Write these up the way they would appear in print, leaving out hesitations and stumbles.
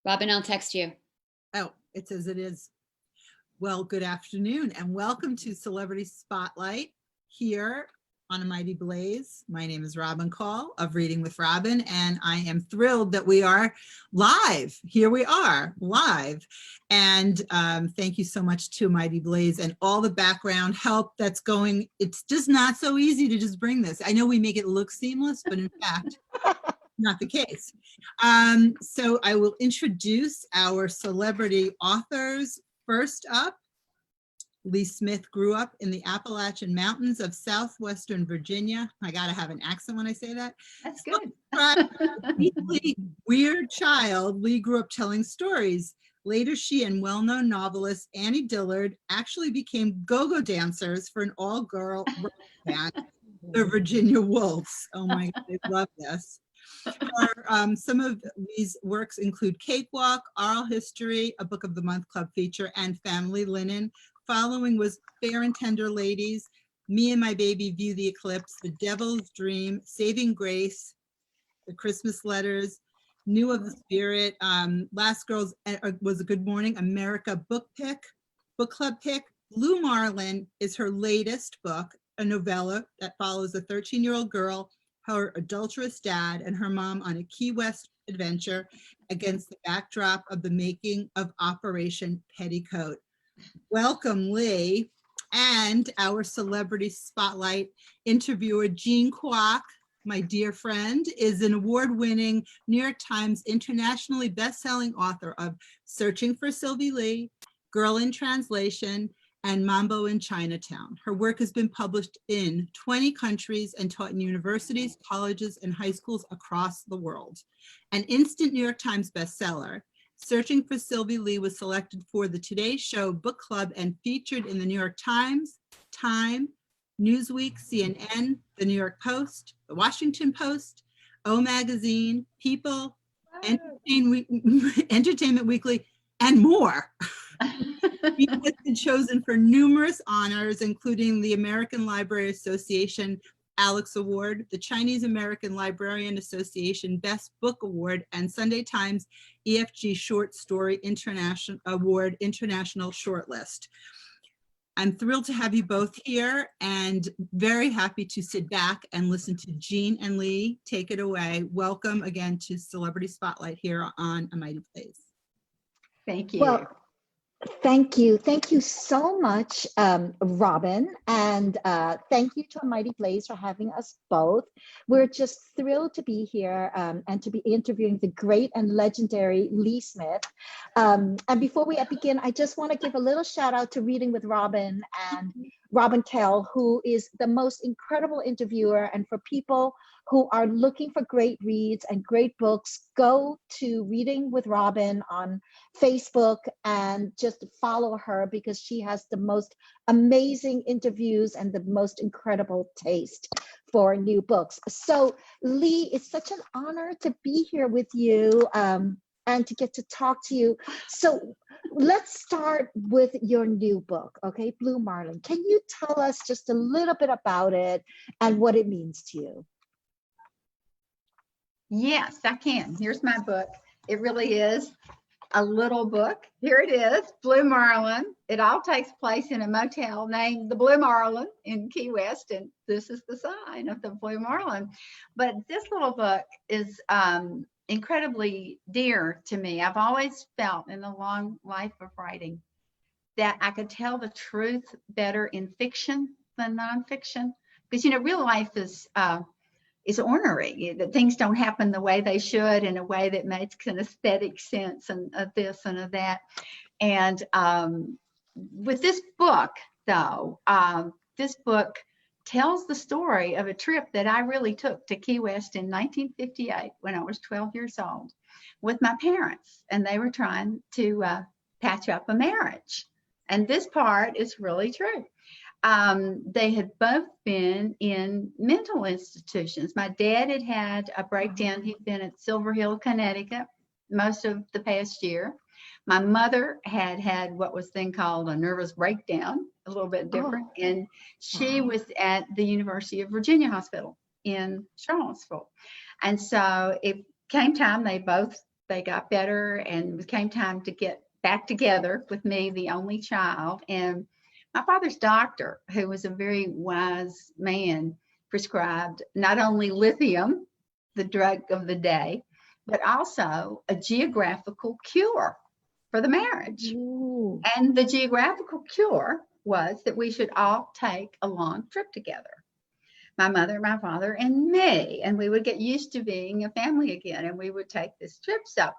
Robin, I'll text you. Oh, it's as it is. Well, good afternoon and welcome to Celebrity Spotlight here on A Mighty Blaze. My name is Robin Kall of Reading with Robin, and I am thrilled that we are live. Here we are live. And thank you so much to Mighty Blaze and all the background help that's going. It's just not so easy to just bring this. I know we make it look seamless, but in fact, not the case. So I will introduce our celebrity authors. First up, Lee Smith grew up in the Appalachian Mountains of southwestern Virginia. I gotta have an accent when I say that. That's good. Weird child, Lee grew up telling stories. Later, she and well-known novelist Annie Dillard actually became go-go dancers for an all-girl rock band, the Virginia Wolves. Oh my God, I love this. Some of these works include Cakewalk, Oral History, a Book of the Month Club feature, and Family Linen. Following was Fair and Tender Ladies, Me and My Baby View the Eclipse, The Devil's Dream, Saving Grace, The Christmas Letters, New of the Spirit, Last Girls was a Good Morning, America book club pick. Blue Marlin is her latest book, a novella that follows a 13-year-old girl, her adulterous dad, and her mom on a Key West adventure against the backdrop of the making of Operation Petticoat. Welcome, Lee. And our celebrity spotlight interviewer, Jean Kwok, my dear friend, is an award-winning New York Times internationally best-selling author of Searching for Sylvie Lee, Girl in Translation, and Mambo in Chinatown. Her work has been published in 20 countries and taught in universities, colleges, and high schools across the world. An instant New York Times bestseller, Searching for Sylvie Lee was selected for the Today Show Book Club and featured in the New York Times, Time, Newsweek, CNN, the New York Post, the Washington Post, O Magazine, People, Entertainment Weekly, and more. He has been chosen for numerous honors, including the American Library Association Alex Award, the Chinese American Librarian Association Best Book Award, and Sunday Times EFG Short Story International Award International Shortlist. I'm thrilled to have you both here and very happy to sit back and listen to Jean and Lee. Take it away. Welcome again to Celebrity Spotlight here on A Mighty Blaze. Thank you. Well, thank you. Thank you so much, Robin. And thank you to A Mighty Blaze for having us both. We're just thrilled to be here and to be interviewing the great and legendary Lee Smith. And before we begin, I just want to give a little shout out to Reading with Robin and Robin Kall, who is the most incredible interviewer. And for people who are looking for great reads and great books, go to Reading with Robin on Facebook and just follow her because she has the most amazing interviews and the most incredible taste for new books. So Lee, it's such an honor to be here with you and to get to talk to you. So let's start with your new book, okay, Blue Marlin. Can you tell us just a little bit about it and what it means to you? Yes, I can. Here's my book. It really is a little book. Here it is, Blue Marlin. It all takes place in a motel named the Blue Marlin in Key West, and this is the sign of the Blue Marlin. But this little book is incredibly dear to me. I've always felt in the long life of writing that I could tell the truth better in fiction than nonfiction, because real life is ornery. That things don't happen the way they should in a way that makes an aesthetic sense and of this and of that. And with this book, though, this book tells the story of a trip that I really took to Key West in 1958 when I was 12 years old with my parents, and they were trying to patch up a marriage. And this part is really true. They had both been in mental institutions. My dad had had a breakdown. He'd been at Silver Hill, Connecticut most of the past year. My mother had had what was then called a nervous breakdown, a little bit different. And she was at the University of Virginia Hospital in Charlottesville. And so it came time, they both they got better, and it came time to get back together with me, the only child. And my father's doctor, who was a very wise man, prescribed not only lithium, the drug of the day, but also a geographical cure for the marriage. Ooh. And the geographical cure was that we should all take a long trip together. My mother, my father, and me. And we would get used to being a family again, and we would take this trip. So,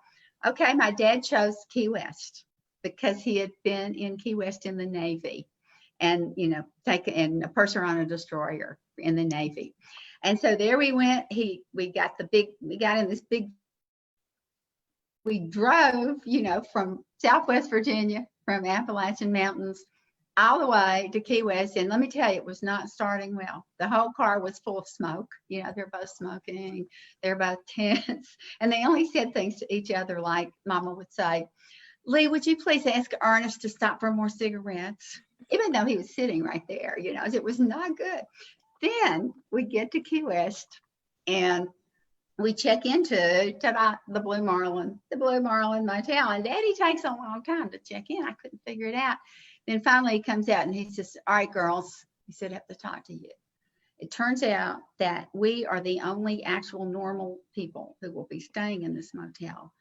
okay, my dad chose Key West because he had been in Key West in the Navy, and, you know, taken a purser on a destroyer in the Navy. And so there we went. We got in this big, we drove, you know, from Southwest Virginia, from Appalachian Mountains, all the way to Key West. And let me tell you, it was not starting well. The whole car was full of smoke. You know, they're both smoking, they're both tense. And they only said things to each other, like Mama would say, Lee, would you please ask Ernest to stop for more cigarettes? Even though he was sitting right there, you know, it was not good. Then we get to Key West, and we check into the Blue Marlin Motel. And Daddy takes a long time to check in. I couldn't figure it out. Then finally he comes out and he says, all right, girls, he said, I have to talk to you. It turns out that we are the only actual normal people who will be staying in this motel.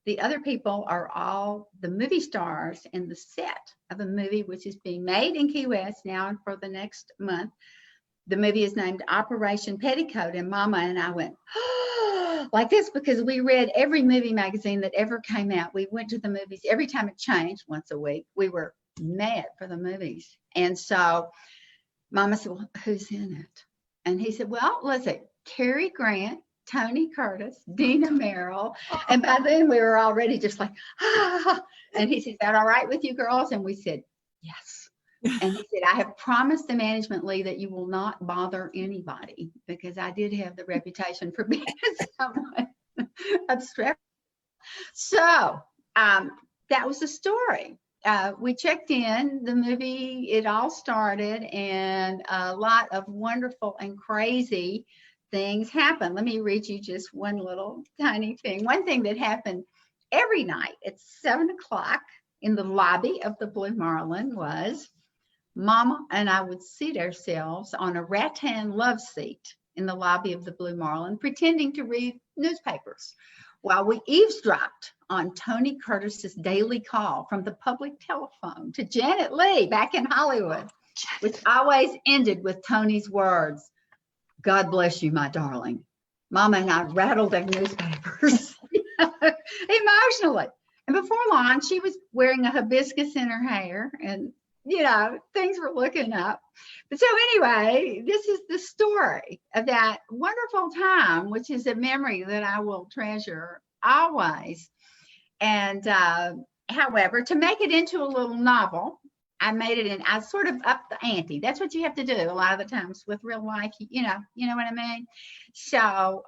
The other people are all the movie stars in the set of a movie which is being made in Key West now and for the next month. The movie is named Operation Petticoat, and Mama and I went, oh, like this, because we read every movie magazine that ever came out. We went to the movies every time it changed once a week. We were mad for the movies. And so Mama said, well, who's in it? And he said, well, let's see, Cary Grant, Tony Curtis, Dina Merrill. And by then we were already just like, ah. And he said, is that all right with you girls? And we said, yes. And he said, I have promised the management, Lee, that you will not bother anybody, because I did have the reputation for being someone abstract. So that was the story. We checked in the movie, it all started, and a lot of wonderful and crazy things happened. Let me read you just one little tiny thing. One thing that happened every night at 7 o'clock in the lobby of the Blue Marlin was Mama and I would seat ourselves on a rattan love seat in the lobby of the Blue Marlin, pretending to read newspapers while we eavesdropped on Tony Curtis's daily call from the public telephone to Janet Leigh back in Hollywood, which always ended with Tony's words, God bless you, my darling. Mama and I rattled our newspapers emotionally. And before long, she was wearing a hibiscus in her hair, and, you know, things were looking up. But so anyway, this is the story of that wonderful time, which is a memory that I will treasure always. And however, to make it into a little novel, I made it in, I sort of upped the ante. That's what you have to do a lot of the times with real life, you know what I mean? So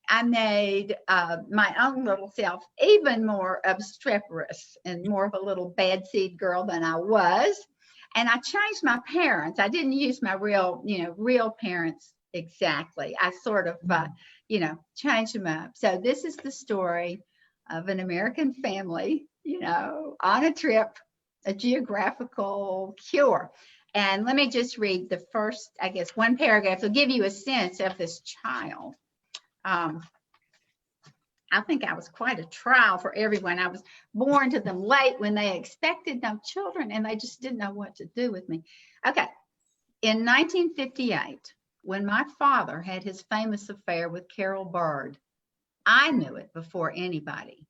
I made my own little self even more obstreperous and more of a little bad seed girl than I was. And I changed my parents. I didn't use my real parents exactly. I sort of, changed them up. So this is the story of an American family, on a trip, a geographical cure. And let me just read the first, I guess, one paragraph to give you a sense of this child. I think I was quite a trial for everyone. I was born to them late when they expected no children, and they just didn't know what to do with me. Okay, in 1958, when my father had his famous affair with Carol Bird, I knew it before anybody.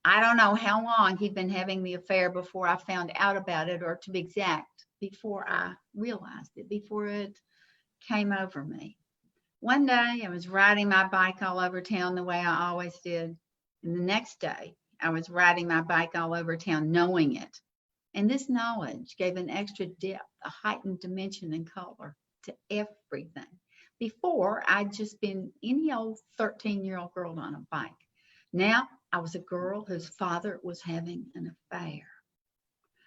I don't know how long he'd been having the affair before I found out about it, or to be exact, before I realized it, before it came over me. One day I was riding my bike all over town the way I always did. And the next day I was riding my bike all over town knowing it. And this knowledge gave an extra depth, a heightened dimension and color to everything. Before, I'd just been any old 13-year-old girl on a bike. Now I was a girl whose father was having an affair.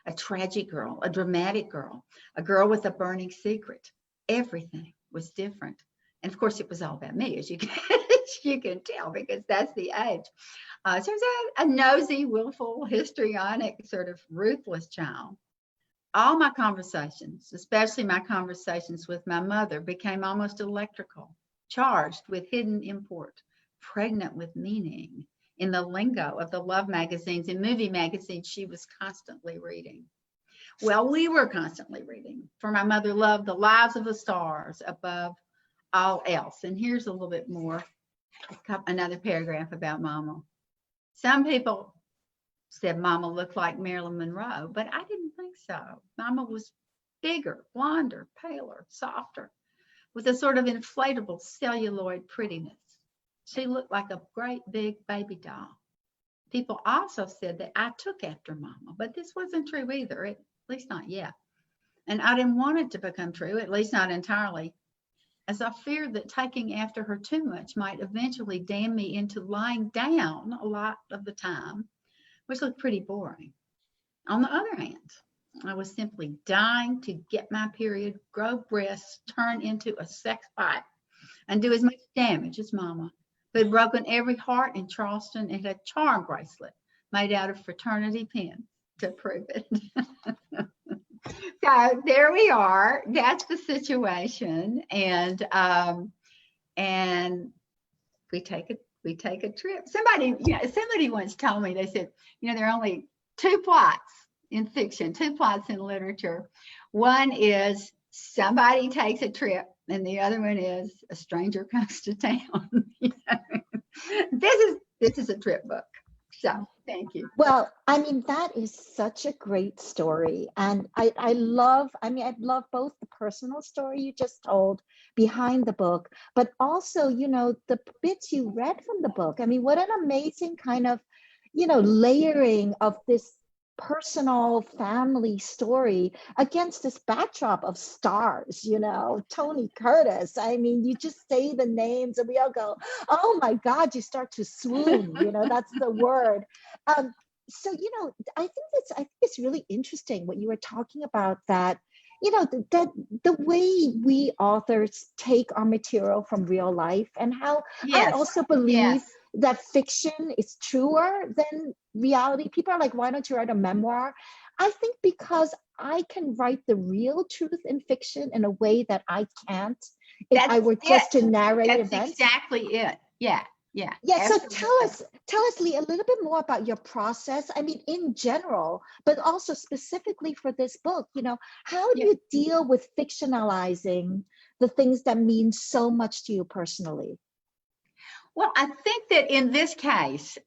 A tragic girl, a dramatic girl, a girl with a burning secret. Everything was different. And of course, it was all about me, as you can you can tell because that's the age. So it's a nosy, willful, histrionic, sort of ruthless child. All my conversations, especially my conversations with my mother, became almost electrical, charged with hidden import, pregnant with meaning in the lingo of the love magazines and movie magazines she was constantly reading. Well, we were constantly reading, for my mother loved the lives of the stars above all else. And here's a little bit more, another paragraph about Mama. Some people said Mama looked like Marilyn Monroe, but I didn't think so. Mama was bigger, blonder, paler, softer, with a sort of inflatable celluloid prettiness. She looked like a great big baby doll. People also said that I took after Mama, but this wasn't true either, at least not yet. And I didn't want it to become true, at least not entirely, as I feared that taking after her too much might eventually damn me into lying down a lot of the time, which looked pretty boring. On the other hand, I was simply dying to get my period, grow breasts, turn into a sex fight, and do as much damage as Mama, who had broken every heart in Charleston and had a charm bracelet made out of fraternity pins to prove it. So there we are. That's the situation, and we take a trip. Somebody once told me, they said, there are only two plots in fiction, two plots in literature. One is somebody takes a trip, and the other one is a stranger comes to town. This is a trip book. So thank you. Well, I mean, that is such a great story. And I love both the personal story you just told behind the book, but also, the bits you read from the book. I mean, what an amazing kind of, layering of this personal family story against this backdrop of stars, Tony Curtis. I mean, you just say the names and we all go, oh my God, you start to swoon, that's the word. So, I think it's really interesting what you were talking about, that, the way we authors take our material from real life, and how I also believe that fiction is truer than reality. People are like, why don't you write a memoir? I think because I can write the real truth in fiction in a way that I can't if I were just to narrate events. That's exactly it. Yeah. So tell us, Lee, a little bit more about your process. I mean, in general, but also specifically for this book, how do you deal with fictionalizing the things that mean so much to you personally? Well, I think that in this case,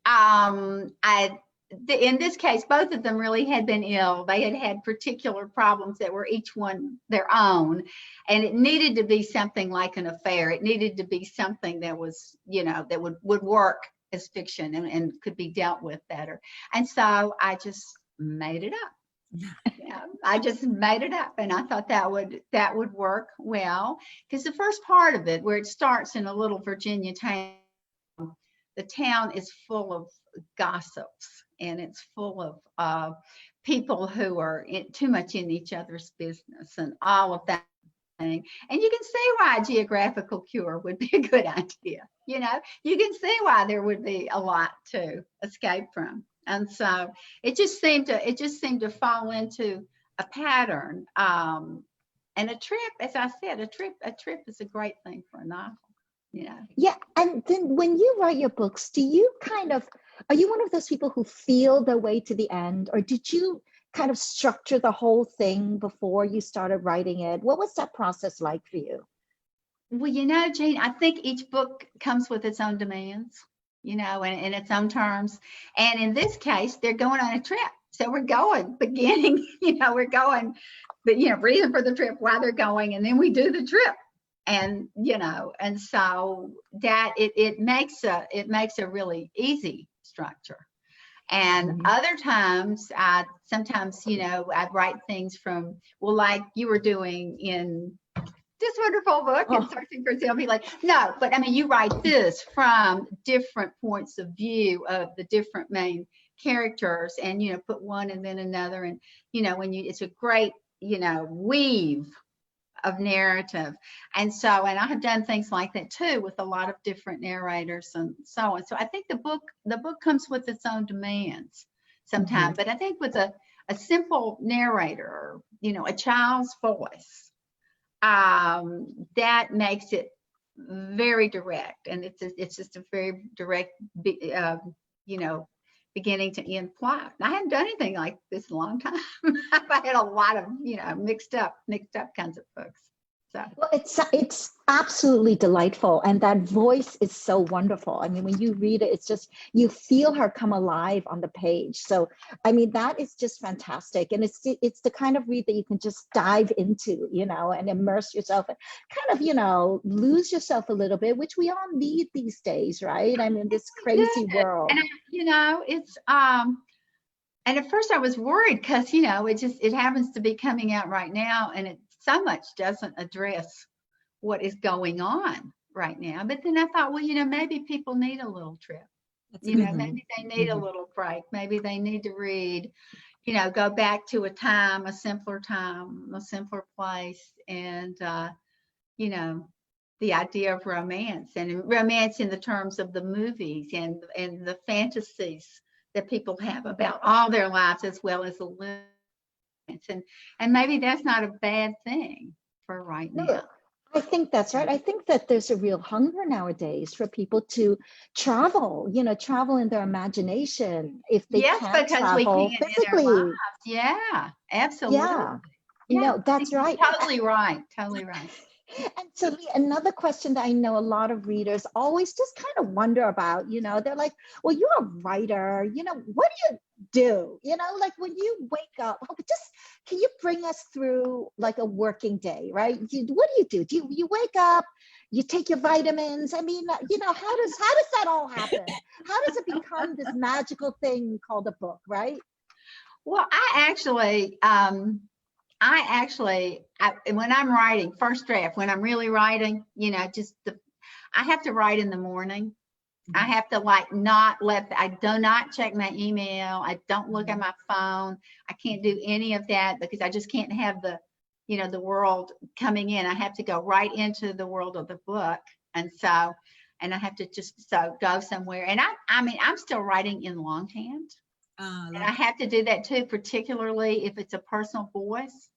both of them really had been ill. They had had particular problems that were each one their own, and it needed to be something like an affair. It needed to be something that was, that would work as fiction and could be dealt with better. And so I just made it up. I just made it up, and I thought that would work well, because the first part of it, where it starts in a little Virginia town, the town is full of gossips, and it's full of people who are too much in each other's business and all of that thing. And you can see why a geographical cure would be a good idea. You can see why there would be a lot to escape from. And so it just seemed to fall into a pattern. And a trip, as I said, a trip is a great thing for a novel. Yeah. And then when you write your books, are you one of those people who feel their way to the end, or did you kind of structure the whole thing before you started writing it? What was that process like for you? Well, Jean, I think each book comes with its own demands, and its own terms. And in this case, they're going on a trip. So we're going, beginning, we're going, but, reason for the trip, why they're going, and then we do the trip. And, and so that it makes a really easy structure. And other times, sometimes, I write things from, like you were doing in this wonderful book, and Searching for Sylvie, like, no, but I mean, you write this from different points of view of the different main characters, and, put one and then another. And, it's a great, weave of narrative. And so, and I have done things like that too, with a lot of different narrators and so on. So I think the book comes with its own demands sometimes, but I think with a simple narrator, you know, a child's voice, that makes it very direct, and it's just a very direct, you know, beginning to end plot. I haven't done anything like this in a long time. I've had a lot of, you know, mixed up kinds of books. So. Well, it's absolutely delightful, and that voice is so wonderful. I mean, when you read it, it's just you feel her come alive on the page. So, I mean, that is just fantastic, and it's the kind of read that you can just dive into, you know, and immerse yourself and kind of, you know, lose yourself a little bit, which we all need these days, right? I mean, this crazy world. And you know, it's and at first I was worried because, you know, it happens to be coming out right now, and it so much doesn't address what is going on right now. But then I thought, well, you know, maybe people need a little trip. You know, maybe they need a little break. Maybe they need to read, you know, go back to a simpler place. And, you know, the idea of romance, and romance in the terms of the movies and the fantasies that people have about all their lives, as well as the living. And maybe that's not a bad thing for right now. No, I think that's right. I think that there's a real hunger nowadays for people to travel, you know, travel in their imagination if they yes, can't because travel we can physically. in our lives. Yeah, absolutely. Yeah, Yeah, no, that's right. Totally right. Totally right. And so Lee, another question that I know a lot of readers always just kind of wonder about, you know, they're like, well, you're a writer, you know, what do you do? You know, like when you wake up, just can you bring us through like a working day, right? What do? You wake up, you take your vitamins? I mean, you know, how does that all happen? How does it become this magical thing called a book, right? Well, when I'm writing first draft, when I'm really writing, you know, I have to write in the morning. I have to I do not check my email. I don't look at my phone. I can't do any of that because I just can't have you know, the world coming in. I have to go right into the world of the book. And I have to just go somewhere. And I mean, I'm still writing in longhand. And I have to do that too, particularly if it's a personal voice,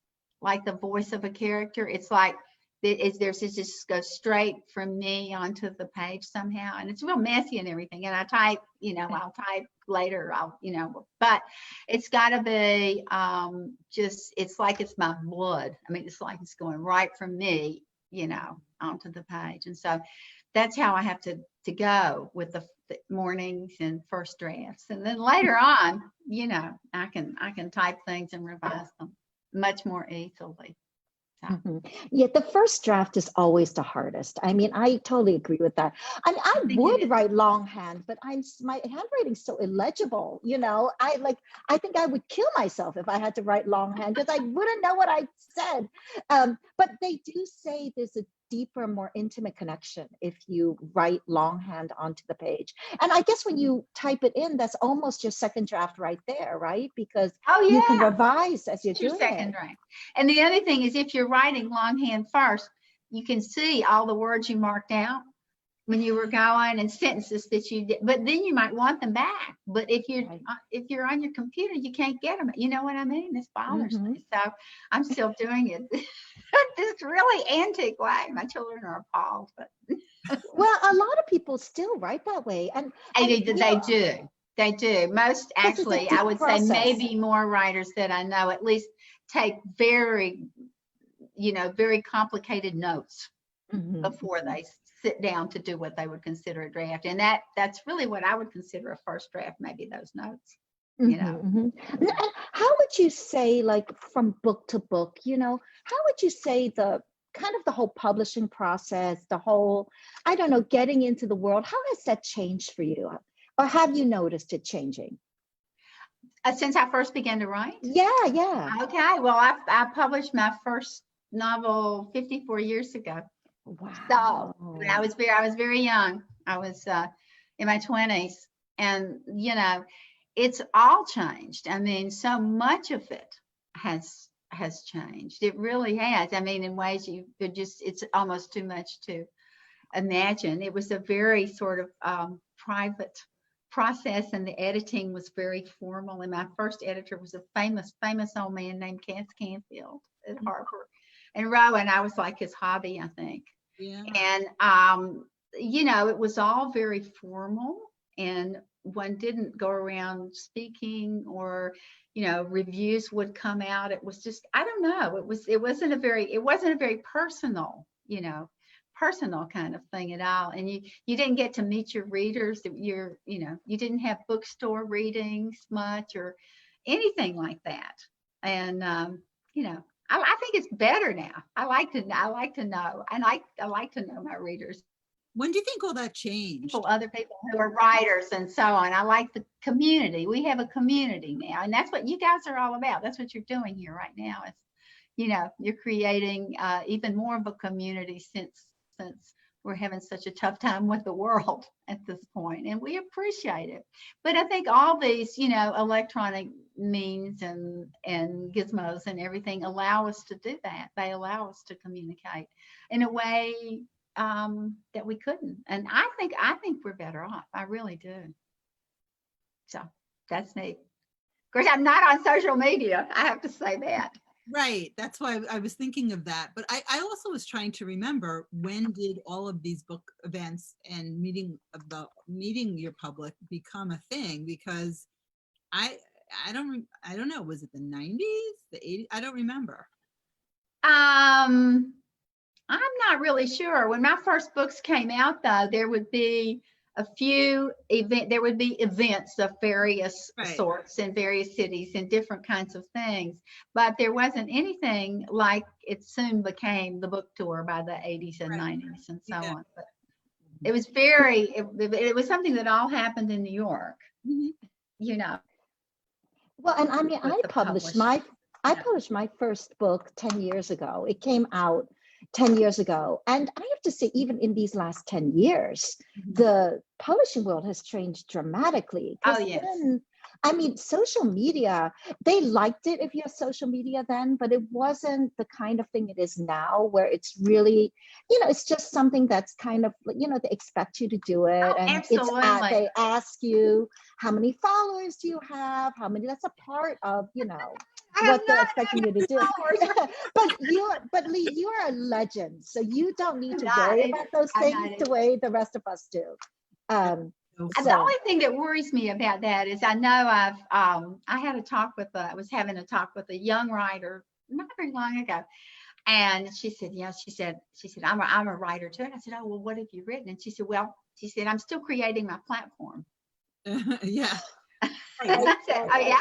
like the voice of a character. It's like it just goes straight from me onto the page somehow, and it's real messy and everything. And I type, you know, I'll type later. You know, but it's got to be it's like it's my blood. I mean, it's like it's going right from me, you know, onto the page. And so that's how I have to go with the mornings and first drafts. And then later on, you know, I can type things and revise them much more easily. So. Yeah, the first draft is always the hardest. I mean, I totally agree with that. I mean, I would write longhand, but my handwriting's so illegible. You know, I think I would kill myself if I had to write longhand because I wouldn't know what I said. But they do say there's a deeper, more intimate connection if you write longhand onto the page. And I guess when you type it in, that's almost your second draft right there, right? Because you can revise as you're doing second draft. And the other thing is, if you're writing longhand first, you can see all the words you marked out when you were going and sentences that you did, but then you might want them back. But if you're on your computer, you can't get them. You know what I mean? This bothers me. So I'm still doing it this really antique way. My children are appalled, but well, a lot of people still write that way, and they do. Most, actually, I would say maybe more writers that I know at least take very complicated notes before they sit down to do what they would consider a draft. And that's really what I would consider a first draft, maybe those notes. You know. How would you say, like from book to book, you know, how would you say the kind of the whole publishing process, the whole, I don't know, getting into the world, how has that changed for you? Or have you noticed it changing? Since I first began to write? Yeah. Okay, well, I published my first novel 54 years ago. Wow. So when I was very young. I was in my 20s, and you know, it's all changed. I mean, so much of it has has changed. It really has. I mean, in ways it's almost too much to imagine. It was a very sort of private process, and the editing was very formal. And my first editor was a famous old man named Cass Canfield at Harper. And Rowan, I was like his hobby, I think. Yeah. And, it was all very formal, and one didn't go around speaking, or, reviews would come out. It was just, I don't know. It wasn't a very personal, personal kind of thing at all. And you didn't get to meet your readers. You didn't have bookstore readings much or anything like that. And, I think it's better now. I like to know, and I like to know my readers. When do you think all that changed? Other people who are writers and so on. I like the community. We have a community now, and that's what you guys are all about. That's what you're doing here right now. Is you're creating even more of a community since we're having such a tough time with the world at this point, and we appreciate it. But I think all these, electronic means and gizmos and everything allow us to do that. They allow us to communicate in a way that we couldn't. And I think we're better off. I really do. So that's neat. Of course, I'm not on social media. I have to say that. Right. That's why I was thinking of that. But I also was trying to remember, when did all of these book events and meeting your public become a thing? Because I don't know. Was it the 90s, the 80s? I don't remember. I'm not really sure. When my first books came out, though, there would be events of various sorts in various cities in different kinds of things, but there wasn't anything like it soon became the book tour by the 80s and 90s and so on. But it was it was something that all happened in New York. Well, and I mean, I published my first book 10 years ago. It came out 10 years ago. And I have to say, even in these last 10 years, the publishing world has changed dramatically. Oh, yes. I mean, social media, they liked it if you have social media then, but it wasn't the kind of thing it is now, where it's really, it's just something that's kind of, they expect you to do it. And absolutely. They ask you, how many followers do you have? How many? That's a part of, what they're expecting you to do. but Lee, you're a legend, so you don't need to worry about those things the way the rest of us do. The only thing that worries me about that is I know I was having a talk with a young writer not very long ago, and she said, I'm a writer too. And I said, oh, well, what have you written? And she said, I'm still creating my platform. Yeah. I said, oh yeah.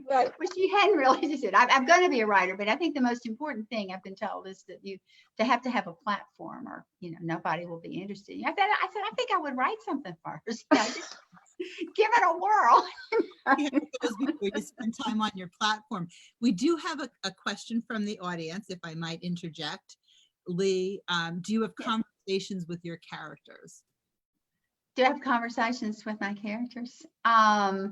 Right. Well, she hadn't really. She said, I'm going to be a writer, but I think the most important thing I've been told is that you have to have a platform, or nobody will be interested. I said, I think I would write something first. Just give it a whirl. Before you spend time on your platform. We do have a question from the audience, if I might interject. Lee, do you have conversations with your characters? Do I have conversations with my characters? No.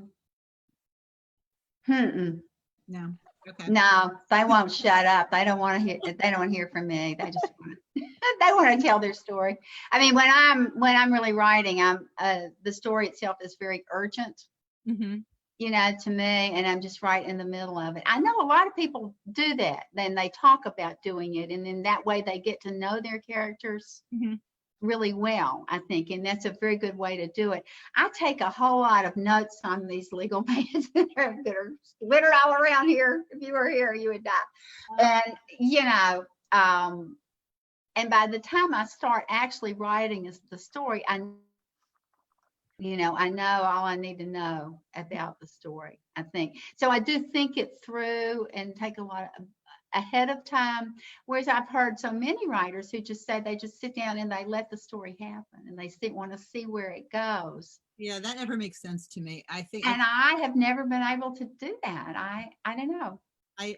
Okay. No, they won't shut up. They don't want to hear. They don't want to hear from me. They just they want to tell their story. I mean, when I'm really writing, the story itself is very urgent, to me, and I'm just right in the middle of it. I know a lot of people do that. Then they talk about doing it, and in that way they get to know their characters really well, I think, and that's a very good way to do it. I take a whole lot of notes on these legal pads that are littered all around here. If you were here, you would die. And and by the time I start actually writing the story, I know all I need to know about the story, I think. So I do think it through and take a lot ahead of time, whereas I've heard so many writers who just say they just sit down and they let the story happen, and they want to see where it goes. Yeah, that never makes sense to me. I think, and I have never been able to do that. I don't know. I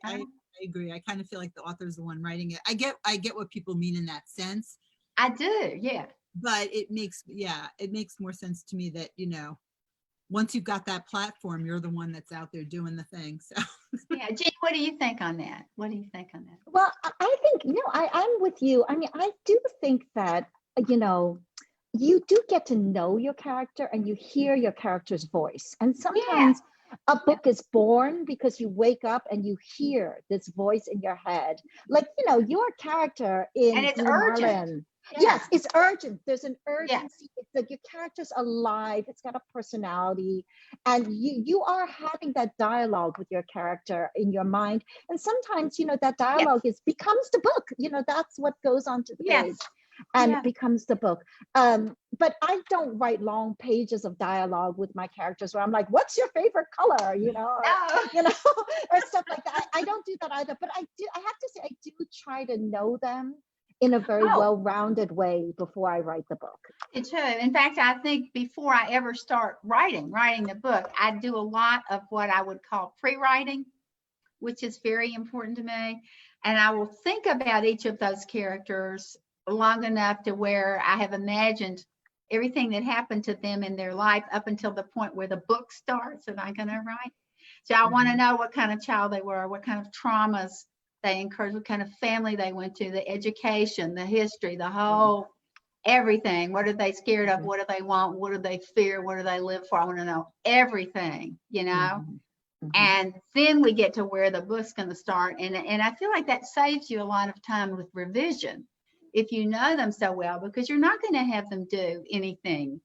agree. I kind of feel like the author is the one writing it. I get what people mean in that sense. I do, yeah. But it makes more sense to me that, once you've got that platform, you're the one that's out there doing the thing. So Yeah, Jean, what do you think on that? What do you think on that? Well, I think, I'm with you. I mean, I do think that, you know, you do get to know your character and you hear your character's voice. And Yeah, sometimes a book is born because you wake up and you hear this voice in your head. Like, your character and in it's Blue urgent. Marlin. Yeah, Yes, it's urgent. There's an yeah, urgency. It's like your character's alive. It's got a personality. And you are having that dialogue with your character in your mind. And sometimes, that yes, dialogue becomes the book. That's what goes onto the yes, page and yeah. it becomes the book. But I don't write long pages of dialogue with my characters where I'm like, what's your favorite color? Or, Oh, or stuff like that. I don't do that either. But I have to say, I do try to know them in a very oh, well-rounded way before I write the book. it's true. In fact, I think before I ever start writing the book, I do a lot of what I would call pre-writing, which is very important to me. And I will think about each of those characters long enough to where I have imagined everything that happened to them in their life up until the point where the book starts that I'm going to write. So I want to know what kind of child they were, what kind of traumas they incurred, what kind of family they went to, the education, the history, the whole everything. What are they scared of? What do they want? What do they fear? What do they live for? I want to know everything, And then we get to where the book's going to start. And I feel like that saves you a lot of time with revision if you know them so well, because you're not going to have them do anything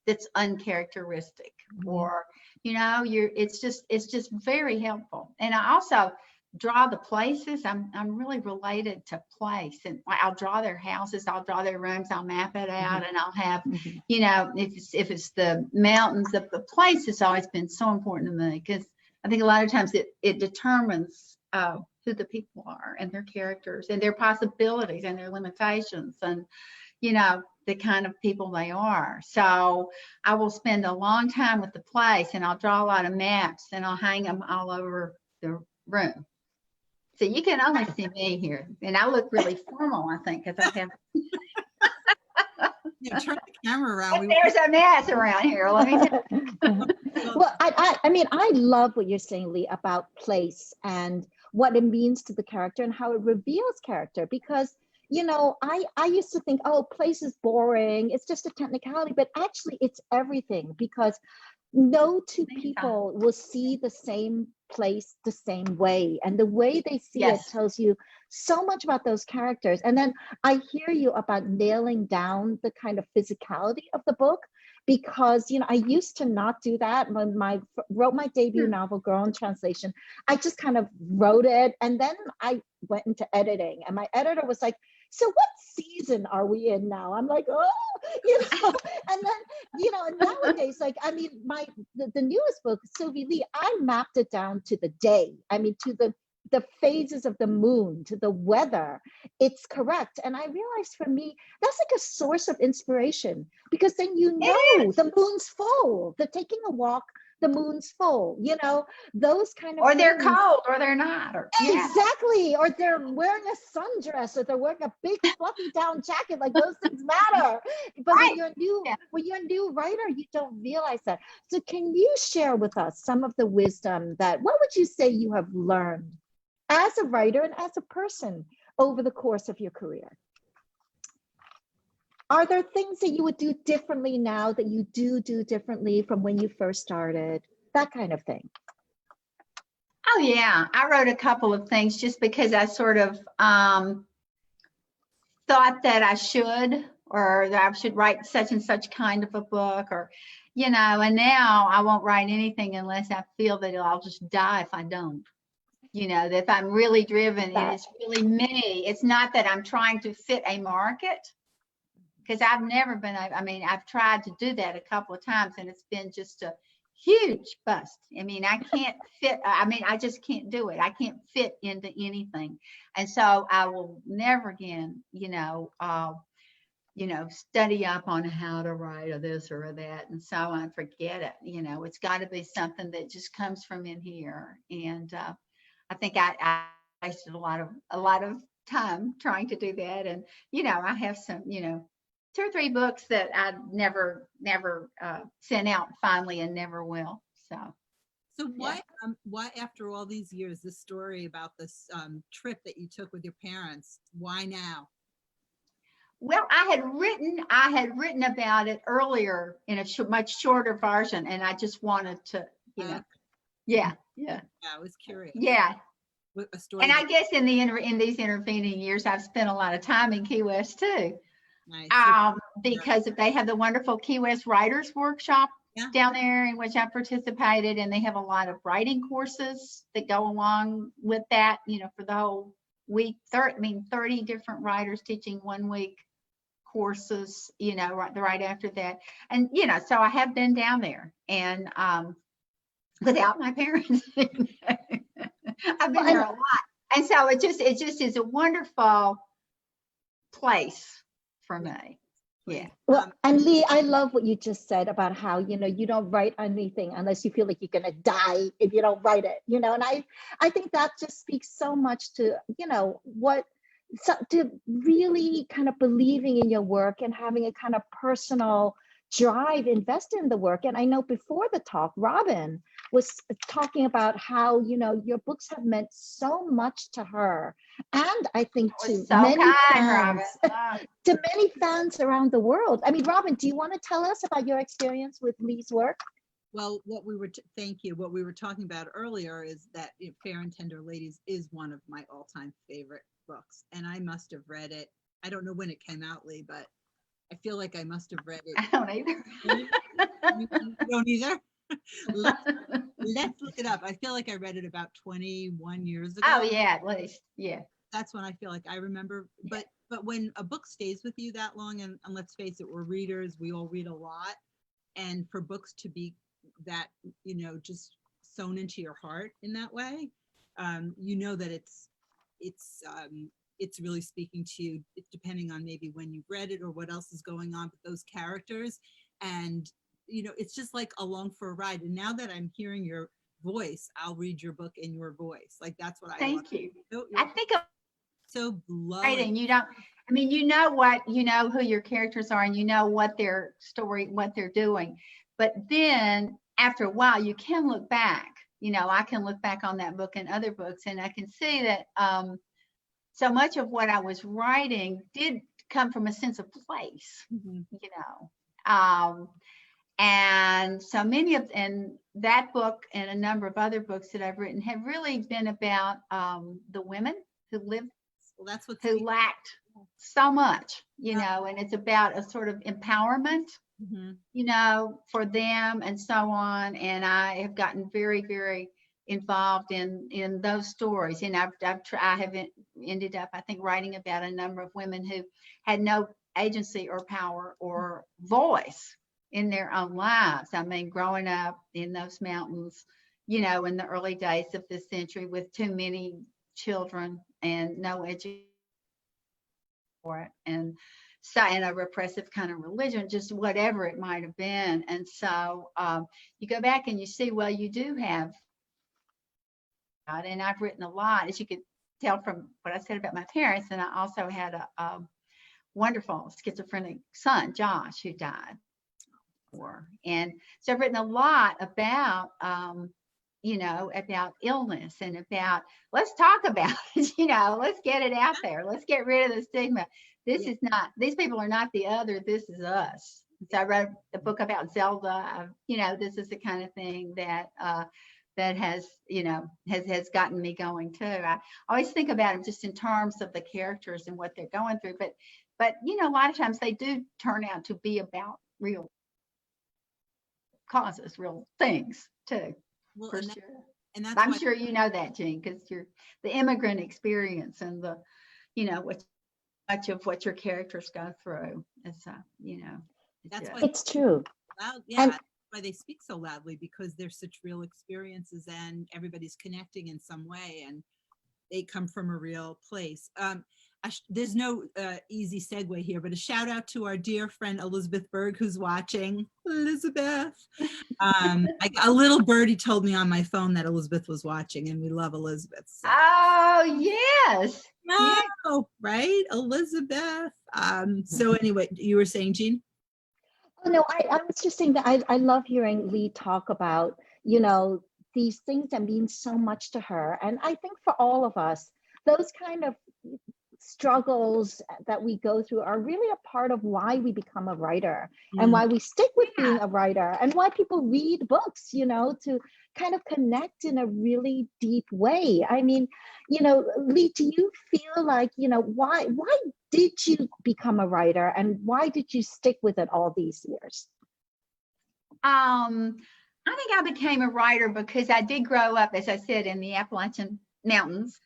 that's uncharacteristic or, it's just very helpful. And I also draw the places. I'm really related to place, and I'll draw their houses, I'll draw their rooms, I'll map it out, and I'll have, if it's the mountains, the place has always been so important to me because I think a lot of times it determines who the people are and their characters and their possibilities and their limitations and, the kind of people they are. So I will spend a long time with the place and I'll draw a lot of maps and I'll hang them all over the room. So you can only see me here. And I look really formal, I think, because I have. Turn the camera around. There's a mess around here. Let me tell you. Well, I mean, I love what you're saying, Lee, about place and what it means to the character and how it reveals character. Because, I used to think, oh, place is boring. It's just a technicality, but actually it's everything because no two people will see the same place the same way. And the way they see it tells you so much about those characters. And then I hear you about nailing down the kind of physicality of the book because, I used to not do that. When I wrote my debut novel, Girl in Translation, I just kind of wrote it. And then I went into editing and my editor was like, so what season are we in now? I'm like, oh, and then, nowadays, like, I mean, the newest book, Sylvie Lee, I mapped it down to the day. I mean, to the phases of the moon, to the weather. It's correct. And I realized for me, that's like a source of inspiration because then the moon's full. They're taking a walk, the moon's full, those kind of or they're things. cold or they're not. Exactly. Or they're wearing a sundress or they're wearing a big fluffy down jacket. Like those things matter. But when you're a new writer, you don't realize that. So can you share with us some of the wisdom what would you say you have learned as a writer and as a person over the course of your career? Are there things that you would do differently now that you do differently from when you first started? That kind of thing. Oh, yeah. I wrote a couple of things just because I sort of thought that I should, or that I should write such and such kind of a book, or, and now I won't write anything unless I feel that I'll just die if I don't. That if I'm really driven and it's really me, it's not that I'm trying to fit a market. Because I've never been, I've tried to do that a couple of times and it's been just a huge bust. I mean, I can't fit, I just can't do it. I can't fit into anything. And so I will never again, study up on how to write or this or that and so on, forget it. It's got to be something that just comes from in here. And I think I wasted a lot of time trying to do that. And, I have some, 2 or 3 books that I never sent out finally and never will. So So why after all these years, this story about this trip that you took with your parents, why now? Well, I had written about it earlier in a much shorter version, and I just wanted to, yeah. I was curious. Yeah. A story. And I guess in these intervening years, I've spent a lot of time in Key West too. Nice. Because they have the wonderful Key West Writers Workshop down there, in which I participated, and they have a lot of writing courses that go along with that, for the whole week. 30 different writers teaching 1 week courses, right after that. And, so I have been down there, and without my parents. I've been there a lot. And so it just is a wonderful place for me. Yeah. Well, and Lee, I love what you just said about how, you don't write anything unless you feel like you're going to die if you don't write it, and I think that just speaks so much to, to really kind of believing in your work and having a kind of personal drive invested in the work. And I know before the talk, Robin was talking about how, your books have meant so much to her. And I think to many fans around the world. I mean, Robin, do you want to tell us about your experience with Lee's work? Well, thank you. What we were talking about earlier is that Fair and Tender Ladies is one of my all-time favorite books. And I must have read it. I don't know when it came out, Lee, but I feel like I must have read it. I don't either. You don't either? Let's look it up. I feel like I read it about 21 years ago. Oh, yeah, at least. Yeah. That's when I feel like I remember. But when a book stays with you that long, and let's face it, we're readers, we all read a lot. And for books to be that, just sewn into your heart in that way, that it's really speaking to you, depending on maybe when you read it or what else is going on with those characters. And, it's just like along for a ride. And now that I'm hearing your voice, I'll read your book in your voice. Like, that's what Thank you. I think so and you don't, you know who your characters are, and you know what their story, what they're doing. But then after a while, you can look back. I can look back on that book and other books, and I can see that so much of what I was writing did come from a sense of place, and so many of, and that book and a number of other books that I've written have really been about the women who lived, who lacked so much, and it's about a sort of empowerment, for them and so on. And I have gotten very, very involved in those stories, and I have ended up, I think, writing about a number of women who had no agency or power or voice in their own lives. I mean, growing up in those mountains, in the early days of this century, with too many children and no education for it, and so, and a repressive kind of religion, just whatever it might have been. And so you go back and you see, well, you do have, and I've written a lot, as you could tell from what I said about my parents. And I also had a wonderful schizophrenic son, Josh, who died. And so I've written a lot about, about illness, and about, let's talk about it, let's get it out there. Let's get rid of the stigma. This is not, these people are not the other, this is us. So I wrote a book about Zelda. This is the kind of thing that, that has gotten me going too. I always think about them just in terms of the characters and what they're going through, but a lot of times they do turn out to be about real causes, real things too. Well, for and sure. And that's I'm sure you know that, Jean, because you're the immigrant experience and the, what much of what your characters go through. It's that's why it's true. Loud, yeah. That's why they speak so loudly, because they're such real experiences, and everybody's connecting in some way, and they come from a real place. There's no easy segue here, but a shout out to our dear friend Elizabeth Berg, who's watching. Elizabeth. A little birdie told me on my phone that Elizabeth was watching, and we love Elizabeth. So. Oh, yes. No, yeah. Right? Elizabeth. So anyway, you were saying, Jean? Oh, no, I was just saying that I love hearing Lee talk about, these things that mean so much to her. And I think for all of us, those kind of struggles that we go through are really a part of why we become a writer and why we stick with being a writer and why people read books, to kind of connect in a really deep way. I mean, Lee, do you feel like, why did you become a writer and why did you stick with it all these years? I think I became a writer because I did grow up, as I said, in the Appalachian Mountains,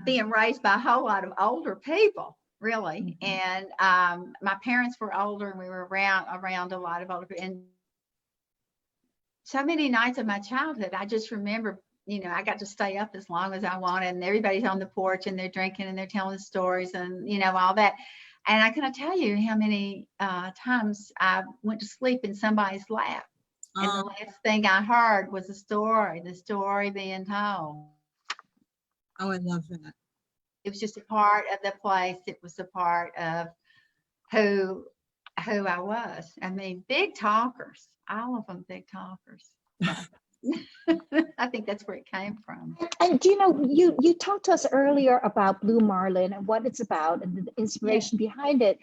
being raised by a whole lot of older people, really. And my parents were older, and we were around a lot of older people. And so many nights of my childhood, I just remember, I got to stay up as long as I wanted, and everybody's on the porch and they're drinking and they're telling stories and, all that. And I cannot tell you how many times I went to sleep in somebody's lap. And the last thing I heard was the story being told. Oh, I love that. It was just a part of the place. It was a part of who I was. I mean, big talkers, all of them big talkers. I think that's where it came from. And you talked to us earlier about Blue Marlin and what it's about and the inspiration behind it.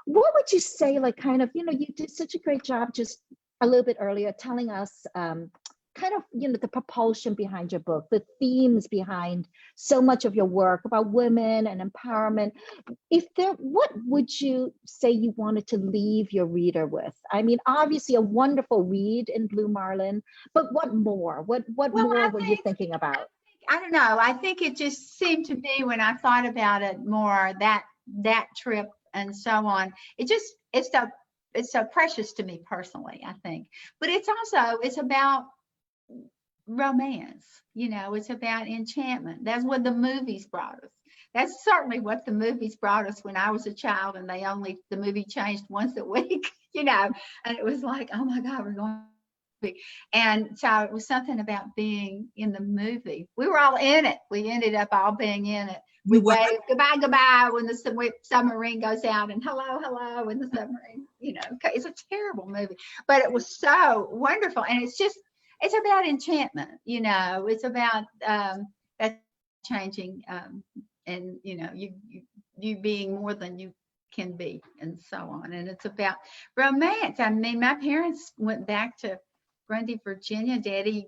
What would you say, like, kind of, you did such a great job just a little bit earlier telling us kind of, the propulsion behind your book, the themes behind so much of your work about women and empowerment. What would you say you wanted to leave your reader with? I mean, obviously a wonderful read in Blue Marlin, but what more? What more were you thinking about? I don't know. I think it just seemed to me when I thought about it more, that trip and so on, it's so precious to me personally, I think. But it's about romance, it's about enchantment. That's what the movies brought us. That's certainly what the movies brought us when I was a child, and the movie changed once a week, and it was like, oh my God, we're going. And so it was something about being in the movie. We were all in it. We ended up all being in it. We waved goodbye when the submarine goes out, and hello when the submarine, it's a terrible movie, but it was so wonderful. And it's about enchantment, it's about that changing and, you being more than you can be and so on. And it's about romance. I mean, my parents went back to Grundy, Virginia. Daddy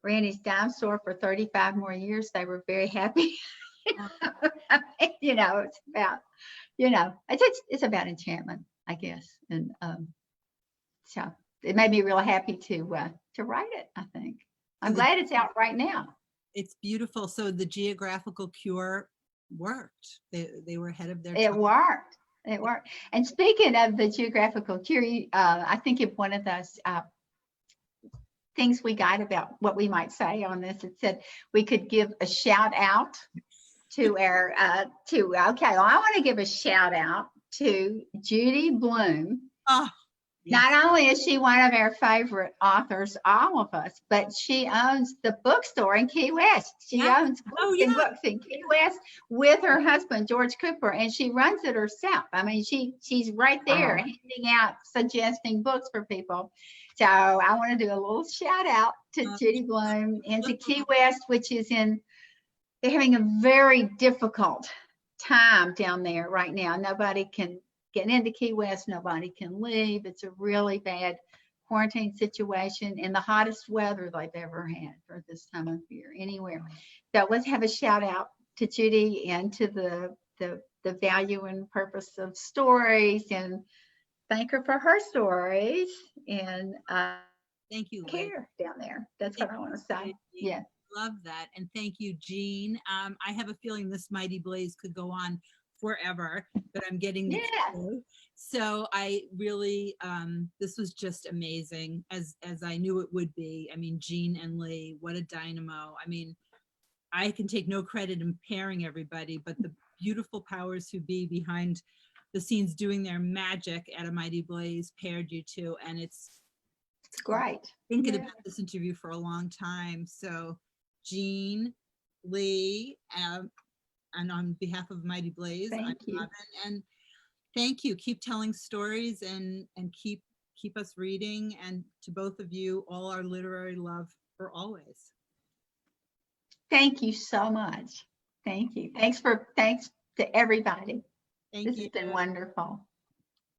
ran his dime store for 35 more years. They were very happy. It's about, it's about enchantment, I guess. And so it made me real happy to write it, I think. I'm glad it's out right now. It's beautiful. So the geographical cure worked. They were ahead of their time. It worked. And speaking of the geographical cure, I think if one of those things we got about what we might say on this, it said we could give a shout out to our I want to give a shout out to Judy Blume. Oh, yes. Not only is she one of our favorite authors, all of us, but she owns the bookstore in Key West. She owns books in Key West with her husband, George Cooper, and she runs it herself. I mean, she's right there handing out, suggesting books for people. So I want to do a little shout out to Judy Blume and to Key West, which is they're having a very difficult time down there right now. Nobody can get into Key West, nobody can leave. It's a really bad quarantine situation and the hottest weather they've ever had for this time of year anywhere. So let's have a shout out to Judy and to the value and purpose of stories, and thank her for her stories, and thank you, care down there. That's what I want to say. Yeah. Love that. And thank you, Jean. I have a feeling this Mighty Blaze could go on forever, but I'm getting the clue. So I really, this was just amazing, as I knew it would be. I mean, Jean and Lee, what a dynamo. I mean, I can take no credit in pairing everybody, but the beautiful powers who be behind the scenes doing their magic at a Mighty Blaze paired you two, and it's great. Thinking about this interview for a long time. So Jean, Lee, and on behalf of Mighty Blaze, thank you. Robin, and thank you. Keep telling stories and keep keep us reading, and to both of you, all our literary love for always. Thank you so much. Thank you. Thanks to everybody. Thank This you. has been wonderful.